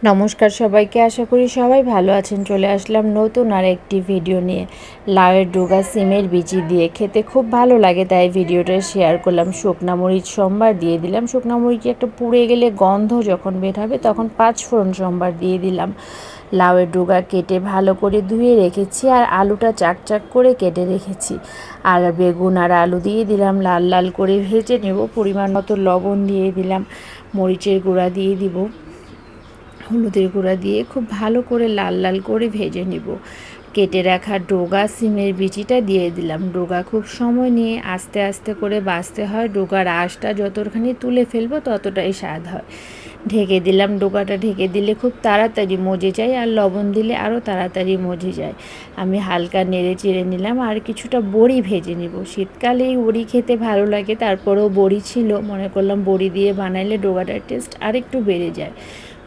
নমস্কার সবাইকে, আশা করি সবাই ভালো আছেন। চলে আসলাম নতুন আর একটি ভিডিও নিয়ে। লাউয়ের ডগা সিমের বিচি দিয়ে খেতে খুব ভালো লাগে, তাই ভিডিওটা শেয়ার করলাম। শুকনা মরিচ সম্বার দিয়ে দিলাম। শুকনা মরিচ একটা পুড়ে গেলে গন্ধ যখন বের হবে তখন 5 ফোড়ন সম্বার দিয়ে দিলাম। লাউয়ের ডগা কেটে ভালো করে ধুয়ে রেখেছি, আর আলুটা চাক চাক করে কেটে রেখেছি। আর বেগুন আর আলু দিয়ে দিলাম, লাল লাল করে ভেজে নেব। পরিমাণ মতো লবণ দিয়ে দিলাম, মরিচের গুঁড়া দিয়ে দিব, হলুদের গুঁড়া দিয়ে খুব ভালো করে লাল লাল করে ভেজে নিব। কেটে রাখা ডগা সিমের বিচিটা দিয়ে দিলাম। ডগা খুব সময় নিয়ে আস্তে আস্তে করে বাছতে হয়। ডগার আঁশটা যতখানি তুলে ফেলবো ততটাই স্বাদ হয়। ঢেকে দিলাম। ডগাটা ঢেকে দিলে খুব তাড়াতাড়ি মজে যায়, আর লবণ দিলে আরও তাড়াতাড়ি মজে যায়। আমি হালকা নেড়ে চেড়ে নিলাম, আর কিছুটা বড়ি ভেজে নিব। শীতকালে এই বড়ি খেতে ভালো লাগে, তারপরেও বড়ি ছিল, মনে করলাম বড়ি দিয়ে বানাইলে ডগাটার টেস্ট আরেকটু বেড়ে যায়।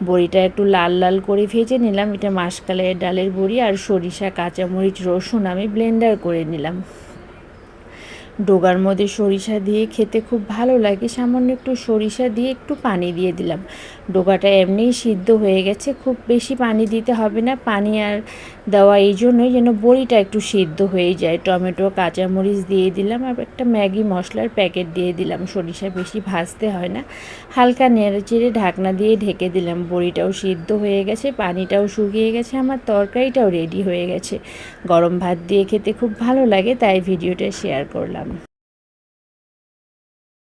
বড়িটা একটু লাল লাল করে ভেজে নিলাম। এটা মাসকলাইয়ের ডালের বড়ি, আর সরিষা, কাঁচামরিচ, রসুন আমি ব্লেন্ডার করে নিলাম। ডগার মধ্যে সরিষা দিয়ে খেতে খুব ভালো লাগে। সামান্য একটু সরিষা দিয়ে একটু পানি দিয়ে দিলাম। ডগাটা এমনিই সিদ্ধ হয়ে গেছে, খুব বেশি পানি দিতে হবে না। পানি আর দেওয়া এই জন্যই যেন বড়িটা একটু সিদ্ধ হয়ে যায়। টমেটো, কাঁচামরিচ দিয়ে দিলাম, আর একটা ম্যাগি মশলার প্যাকেট দিয়ে দিলাম। সরিষা বেশি ভাজতে হয় না। হালকা নেড়ে চেড়ে ঢাকনা দিয়ে ঢেকে দিলাম। বড়িটাও সিদ্ধ হয়ে গেছে, পানিটাও শুকিয়ে গেছে, আমার তরকারিটাও রেডি হয়ে গেছে। গরম ভাত দিয়ে খেতে খুব ভালো লাগে, তাই ভিডিওটা শেয়ার করলাম।